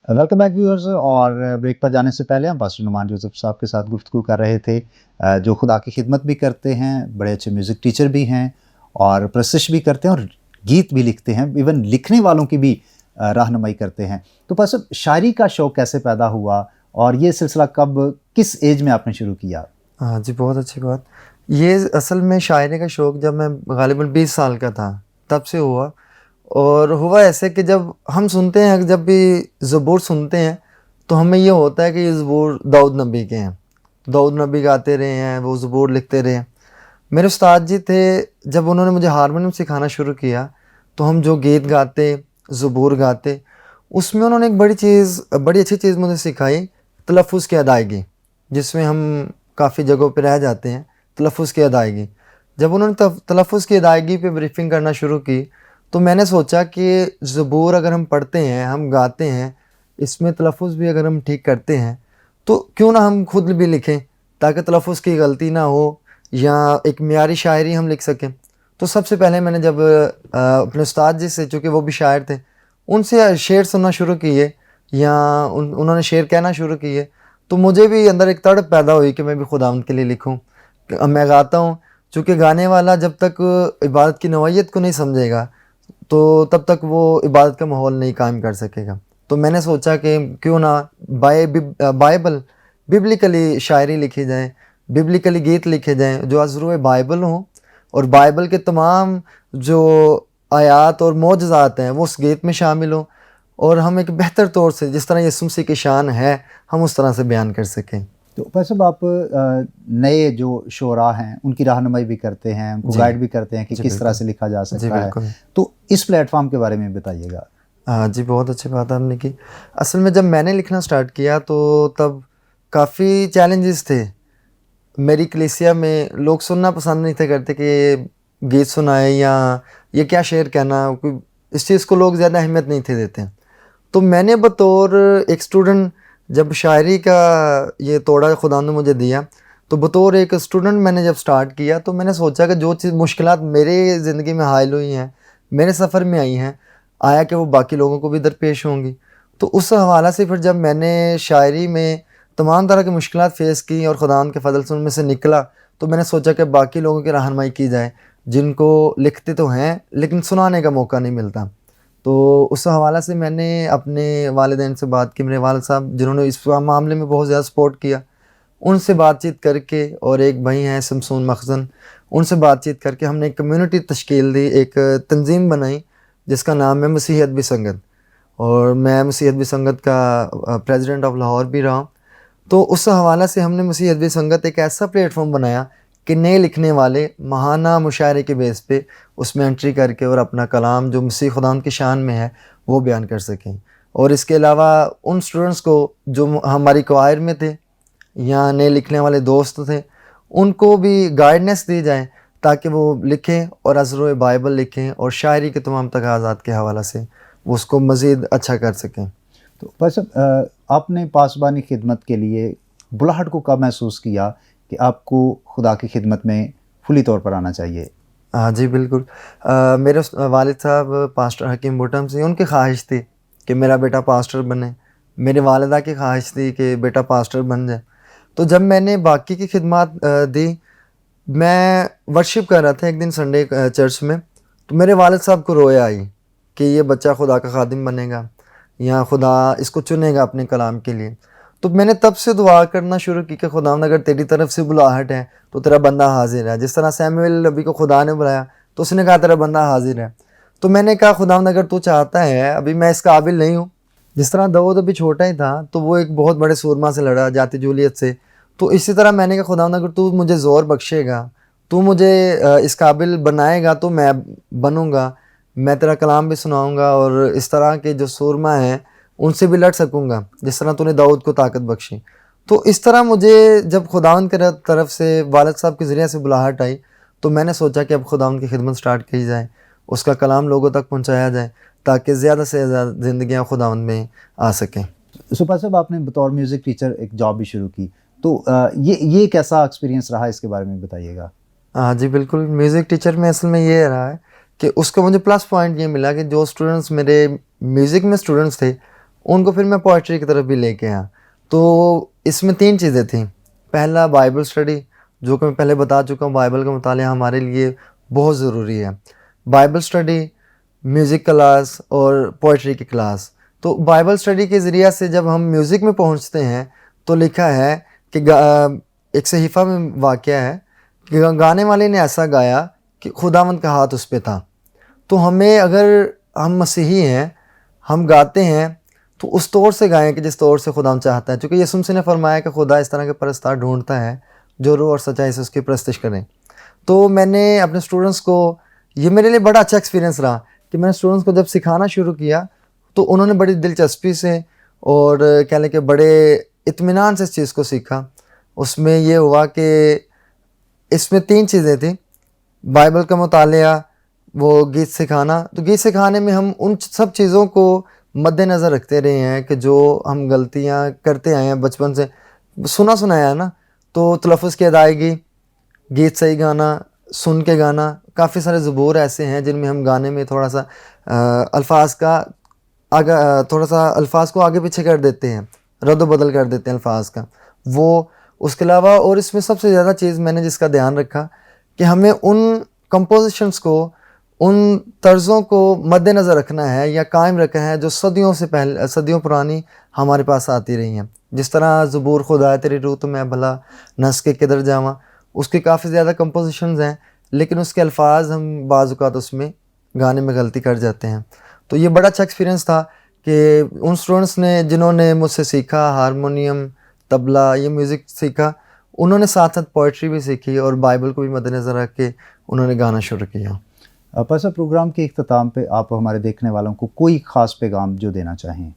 Welcome back viewers. اور break پر جانے سے پہلے ہم پاسٹر نعمان یوسف صاحب کے ساتھ گفتگو کر رہے تھے، جو خدا کی خدمت بھی کرتے ہیں، بڑے اچھے میوزک ٹیچر بھی ہیں اور پرسش بھی کرتے ہیں اور گیت بھی لکھتے ہیں، ایون لکھنے والوں کی بھی رہنمائی کرتے ہیں. تو پاسٹر، شاعری کا شوق کیسے پیدا ہوا اور یہ سلسلہ کب، کس ایج میں آپ نے شروع کیا؟ ہاں جی، بہت اچھی بات. یہ اصل میں شاعری کا شوق جب میں غالباً 20 سال کا تھا تب سے ہوا. اور ہوا ایسے کہ جب ہم سنتے ہیں، جب بھی زبور سنتے ہیں تو ہمیں یہ ہوتا ہے کہ یہ زبور داؤد نبی کے ہیں. داؤد نبی گاتے رہے ہیں، وہ زبور لکھتے رہے ہیں. میرے استاد جی تھے، جب انہوں نے مجھے ہارمونیم سکھانا شروع کیا تو ہم جو گیت گاتے، زبور گاتے، اس میں انہوں نے ایک بڑی اچھی چیز مجھے سکھائی، تلفظ کی ادائیگی، جس میں ہم کافی جگہوں پہ رہ جاتے ہیں. تلفظ کی ادائیگی، جب انہوں نے تلفظ کی ادائیگی پہ بریفنگ کرنا شروع کی تو میں نے سوچا کہ زبور اگر ہم پڑھتے ہیں، ہم گاتے ہیں، اس میں تلفظ بھی اگر ہم ٹھیک کرتے ہیں تو کیوں نہ ہم خود بھی لکھیں تاکہ تلفظ کی غلطی نہ ہو یا ایک معیاری شاعری ہم لکھ سکیں. تو سب سے پہلے میں نے جب اپنے استاد جی سے، چونکہ وہ بھی شاعر تھے، ان سے شعر سننا شروع کیے یا انہوں نے شعر کہنا شروع کیے تو مجھے بھی اندر ایک تڑپ پیدا ہوئی کہ میں بھی خداوند کے لیے لکھوں. میں گاتا ہوں، چونکہ گانے والا جب تک عبادت کی نوعیت کو نہیں سمجھے گا تو تب تک وہ عبادت کا ماحول نہیں قائم کر سکے گا. تو میں نے سوچا کہ کیوں نہ ببلیکلی شاعری لکھی جائے، ببلیکلی گیت لکھے جائیں جو از روئے بائبل ہوں، اور بائبل کے تمام جو آیات اور معجزات ہیں وہ اس گیت میں شامل ہوں، اور ہم ایک بہتر طور سے جس طرح یسوع مسیح کی شان ہے ہم اس طرح سے بیان کر سکیں. تو پاسٹر، آپ نئے جو شعراء ہیں ان کی رہنمائی بھی کرتے ہیں، ان کو گائیڈ بھی کرتے ہیں کہ کس طرح سے لکھا جا سکتا ہے، تو اس پلیٹ فارم کے بارے میں بتائیے گا. ہاں جی، بہت اچھی بات آپ نے کی. اصل میں جب میں نے لکھنا سٹارٹ کیا تو تب کافی چیلنجز تھے. میری کلیسیا میں لوگ سننا پسند نہیں تھے کرتے کہ یہ گیت سنائے یا یہ کیا شعر کہنا، اس چیز کو لوگ زیادہ اہمیت نہیں تھے دیتے. تو میں نے بطور ایک اسٹوڈنٹ، جب شاعری کا یہ توڑا خدا نے مجھے دیا تو بطور ایک اسٹوڈنٹ میں نے جب سٹارٹ کیا تو میں نے سوچا کہ جو چیز مشکلات میرے زندگی میں حائل ہوئی ہیں، میرے سفر میں آئی ہیں، آیا کہ وہ باقی لوگوں کو بھی درپیش ہوں گی. تو اس حوالہ سے پھر جب میں نے شاعری میں تمام طرح کی مشکلات فیس کی اور خداوند کے فضل سے ان میں سے نکلا تو میں نے سوچا کہ باقی لوگوں کی رہنمائی کی جائے جن کو لکھتے تو ہیں لیکن سنانے کا موقع نہیں ملتا. تو اس حوالہ سے میں نے اپنے والدین سے بات کی، میرے والد صاحب جنہوں نے اس معاملے میں بہت زیادہ سپورٹ کیا، ان سے بات چیت کر کے، اور ایک بھائی ہیں شمسون مخزن، ان سے بات چیت کر کے ہم نے ایک کمیونٹی تشکیل دی، ایک تنظیم بنائی جس کا نام ہے مسیحیت بھی سنگت، اور میں مسیحیت بھی سنگت کا پریزیڈنٹ آف لاہور بھی رہا ہوں. تو اس حوالہ سے ہم نے مسیحیت بھی سنگت ایک ایسا پلیٹ فارم بنایا کہ نئے لکھنے والے ماہانہ مشاعرے کے بیس پہ اس میں انٹری کر کے اور اپنا کلام جو مسیح خداوند کی شان میں ہے وہ بیان کر سکیں. اور اس کے علاوہ ان سٹوڈنٹس کو جو ہماری کوائر میں تھے یا نئے لکھنے والے دوست تھے ان کو بھی گائیڈنس دی جائے تاکہ وہ لکھیں اور از روئے بائبل لکھیں اور شاعری کے تمام تقاضات کے حوالہ سے وہ اس کو مزید اچھا کر سکیں. تو بس آپ نے پاسبانی خدمت کے لیے بلاہٹ کو کب محسوس کیا کہ آپ کو خدا کی خدمت میں کھلی طور پر آنا چاہیے؟ ہاں جی، بالکل. میرے والد صاحب پاسٹر حکیم بوٹم سے، ان کی خواہش تھی کہ میرا بیٹا پاسٹر بنے، میری والدہ کی خواہش تھی کہ بیٹا پاسٹر بن جائے. تو جب میں نے باقی کی خدمات دی، میں ورشپ کر رہا تھا ایک دن سنڈے چرچ میں، تو میرے والد صاحب کو رویا آئی کہ یہ بچہ خدا کا خادم بنے گا یا خدا اس کو چنے گا اپنے کلام کے لیے. تو میں نے تب سے دعا کرنا شروع کی کہ خداوند اگر تیری طرف سے بلاہٹ ہے تو تیرا بندہ حاضر ہے. جس طرح سیموئیل نبی کو خدا نے بلایا تو اس نے کہا تیرا بندہ حاضر ہے. تو میں نے کہا خداوند اگر تو چاہتا ہے، ابھی میں اس قابل نہیں ہوں. جس طرح داؤد ابھی چھوٹا ہی تھا تو وہ ایک بہت بڑے سورما سے لڑا، جاتی جولیت سے، تو اسی طرح میں نے کہا خداوند اگر تو مجھے زور بخشے گا، تو مجھے اس قابل بنائے گا تو میں بنوں گا، میں تیرا کلام بھی سناؤں گا اور اس طرح کے جو سورما ہیں ان سے بھی لڑ سکوں گا جس طرح تو نے داؤد کو طاقت بخشی. تو اس طرح مجھے جب خداوند کی طرف سے والد صاحب کے ذریعے سے بلاہٹ آئی تو میں نے سوچا کہ اب خداوند کی خدمت سٹارٹ کی جائے، اس کا کلام لوگوں تک پہنچایا جائے تاکہ زیادہ سے زیادہ زندگیاں خداوند میں آ سکیں. سپر صاحب، آپ نے بطور میوزک ٹیچر ایک جاب بھی شروع کی، تو یہ کیسا ایکسپیرینس رہا، اس کے بارے میں بتائیے گا. ہاں جی، بالکل. میوزک ٹیچر میں اصل میں یہ رہا ہے کہ اس کو مجھے پلس پوائنٹ یہ ملا کہ جو اسٹوڈنٹس میرے میوزک میں اسٹوڈنٹس تھے ان کو پھر میں پوئٹری کی طرف بھی لے کے آیا. تو اس میں 3 چیزیں تھیں. پہلا بائبل اسٹڈی، جو کہ میں پہلے بتا چکا ہوں، بائبل کا مطالعہ ہمارے لیے بہت ضروری ہے. بائبل اسٹڈی، میوزک کلاس اور پوئٹری کی کلاس. تو بائبل اسٹڈی کے ذریعہ سے جب ہم میوزک میں پہنچتے ہیں تو لکھا ہے کہ ایک صحیفہ میں واقعہ ہے کہ گانے والے نے ایسا گایا کہ خداوند کا ہاتھ اس پہ تھا. تو ہمیں، اگر ہم مسیحی ہیں، ہم گاتے ہیں تو اس طور سے گائیں کہ جس طور سے خداوند چاہتا ہے، چونکہ یسوع مسیح نے فرمایا کہ خدا اس طرح کے پرستار ڈھونڈتا ہے جو روح اور سچائی سے اس کی پرستش کریں. تو میں نے اپنے اسٹوڈنٹس کو، یہ میرے لیے بڑا اچھا ایکسپیرینس رہا کہ میں نے اسٹوڈنٹس کو جب سکھانا شروع کیا تو انہوں نے بڑی دلچسپی سے اور کہہ لیں کہ بڑے اطمینان سے اس چیز کو سیکھا. اس میں یہ ہوا کہ اس میں 3 چیزیں تھیں: بائبل کا مطالعہ، وہ گیت سکھانا. تو گیت سکھانے میں ہم ان سب چیزوں کو مد نظر رکھتے رہے ہیں کہ جو ہم غلطیاں کرتے آئے ہیں بچپن سے، سنایا ہے نا. تو تلفظ کی ادائیگی، گیت صحیح گانا، سن کے گانا. کافی سارے زبور ایسے ہیں جن میں ہم گانے میں تھوڑا سا الفاظ کو آگے پیچھے کر دیتے ہیں، رد و بدل کر دیتے ہیں الفاظ کا. وہ اس کے علاوہ، اور اس میں سب سے زیادہ چیز میں نے جس کا دھیان رکھا کہ ہمیں ان کمپوزیشنز کو، ان طرزوں کو مد نظر رکھنا ہے یا قائم رکھنا ہے جو صدیوں پرانی ہمارے پاس آتی رہی ہیں. جس طرح زبور خدا تیری روح تو میں بھلا نس کے کدھر جاواں، اس کی کافی زیادہ کمپوزیشنز ہیں، لیکن اس کے الفاظ ہم بعض اوقات اس میں گانے میں غلطی کر جاتے ہیں. تو یہ بڑا اچھا ایکسپیرینس تھا کہ ان اسٹوڈنٹس نے جنہوں نے مجھ سے سیکھا، ہارمونیم، طبلہ، یہ میوزک سیکھا، انہوں نے ساتھ ساتھ پوئٹری بھی سیکھی اور بائبل کو بھی مد نظر رکھ کے انہوں نے گانا شروع کیا. پاسا، پروگرام کے اختتام پہ آپ ہمارے دیکھنے والوں کو کوئی خاص پیغام جو دینا چاہیں؟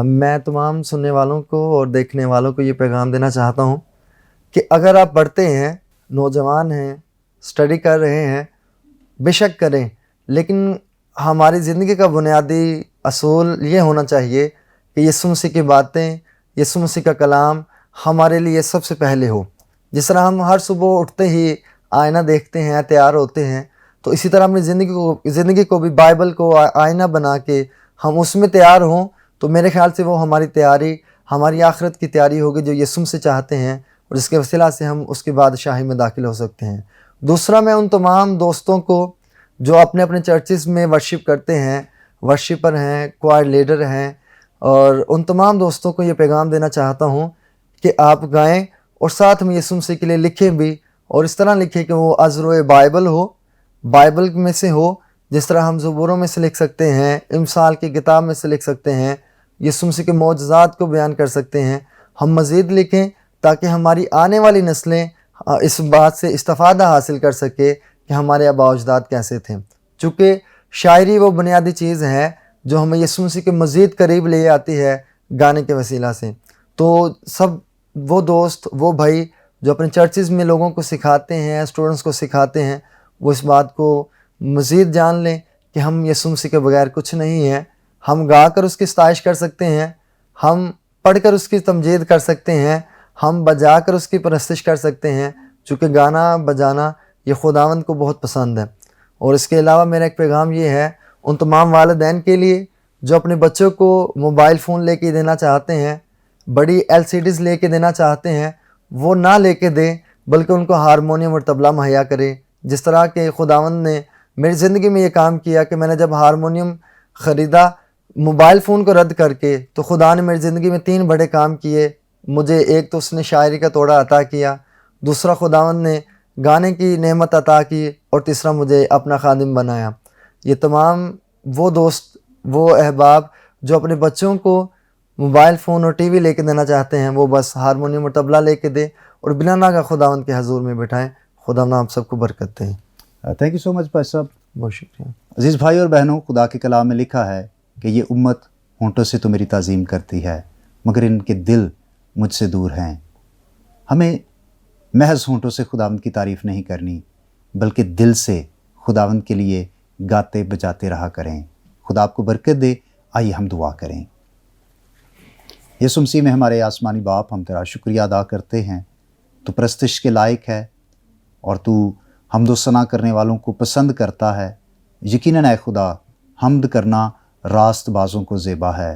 میں تمام سننے والوں کو اور دیکھنے والوں کو یہ پیغام دینا چاہتا ہوں کہ اگر آپ پڑھتے ہیں، نوجوان ہیں، اسٹڈی کر رہے ہیں، بے شک کریں، لیکن ہماری زندگی کا بنیادی اصول یہ ہونا چاہیے کہ یسوع مسیح کی باتیں، یسوع مسیح کا کلام ہمارے لیے سب سے پہلے ہو. جس طرح ہم ہر صبح اٹھتے ہی آئینہ دیکھتے ہیں، تیار ہوتے ہیں، تو اسی طرح اپنی زندگی کو بھی بائبل کو آئینہ بنا کے ہم اس میں تیار ہوں. تو میرے خیال سے وہ ہماری تیاری، ہماری آخرت کی تیاری ہوگی جو یسوع سے چاہتے ہیں، اور جس کے وسیلہ سے ہم اس کی بادشاہی میں داخل ہو سکتے ہیں. دوسرا، میں ان تمام دوستوں کو جو اپنے اپنے چرچز میں ورشپ کرتے ہیں، ورشپر ہیں، کوائر لیڈر ہیں، اور ان تمام دوستوں کو یہ پیغام دینا چاہتا ہوں کہ آپ گائیں اور ساتھ میں یسوع مسیح کے لیے لکھیں بھی، اور اس طرح لکھیں کہ وہ از روئے بائبل ہو، بائبل میں سے ہو. جس طرح ہم زبوروں میں سے لکھ سکتے ہیں، امثال کی کتاب میں سے لکھ سکتے ہیں، یسوع مسیح کے معجزات کو بیان کر سکتے ہیں، ہم مزید لکھیں تاکہ ہماری آنے والی نسلیں اس بات سے استفادہ حاصل کر سکے کہ ہمارے آباء و اجداد کیسے تھے. چونکہ شاعری وہ بنیادی چیز ہے جو ہمیں یسوع مسیح کے مزید قریب لے آتی ہے گانے کے وسیلہ سے. تو سب وہ دوست، وہ بھائی جو اپنے چرچز میں لوگوں کو سکھاتے ہیں، اسٹوڈنٹس کو سکھاتے ہیں، وہ اس بات کو مزید جان لیں کہ ہم یسوع مسیح کے بغیر کچھ نہیں ہیں. ہم گا کر اس کی ستائش کر سکتے ہیں، ہم پڑھ کر اس کی تمجید کر سکتے ہیں، ہم بجا کر اس کی پرستش کر سکتے ہیں، چونکہ گانا بجانا یہ خداوند کو بہت پسند ہے. اور اس کے علاوہ میرا ایک پیغام یہ ہے ان تمام والدین کے لیے جو اپنے بچوں کو موبائل فون لے کے دینا چاہتے ہیں، بڑی LCDs لے کے دینا چاہتے ہیں، وہ نہ لے کے دیں، بلکہ ان کو ہارمونیم اور طبلہ مہیا کریں. جس طرح کہ خداوند نے میری زندگی میں یہ کام کیا کہ میں نے جب ہارمونیم خریدا موبائل فون کو رد کر کے، تو خدا نے میری زندگی میں 3 بڑے کام کیے. مجھے ایک تو اس نے شاعری کا توڑا عطا کیا، دوسرا خداوند نے گانے کی نعمت عطا کی، اور تیسرا مجھے اپنا خادم بنایا. یہ تمام وہ دوست، وہ احباب جو اپنے بچوں کو موبائل فون اور TV لے کے دینا چاہتے ہیں، وہ بس ہارمونیم اور طبلہ لے کے دیں اور بلا ناغہ خداوند کے حضور میں بٹھائیں. خداوند آپ سب کو برکت دیں. تھینک یو سو مچ بھائی صاحب. بہت شکریہ. عزیز بھائی اور بہنوں، خدا کے کلام میں لکھا ہے کہ یہ امت ہونٹوں سے تو میری تعظیم کرتی ہے مگر ان کے دل مجھ سے دور ہیں. ہمیں محض ہونٹوں سے خداوند کی تعریف نہیں کرنی، بلکہ دل سے خداوند کے لیے گاتے بجاتے رہا کریں. خدا آپ کو برکت دے. آئیے ہم دعا کریں. یسوع مسیح میں ہمارے آسمانی باپ، ہم تیرا شکریہ ادا کرتے ہیں. تو پرستش کے لائق ہے اور تو حمد و ثنا کرنے والوں کو پسند کرتا ہے. یقیناً اے خدا، حمد کرنا راست بازوں کو زیبا ہے.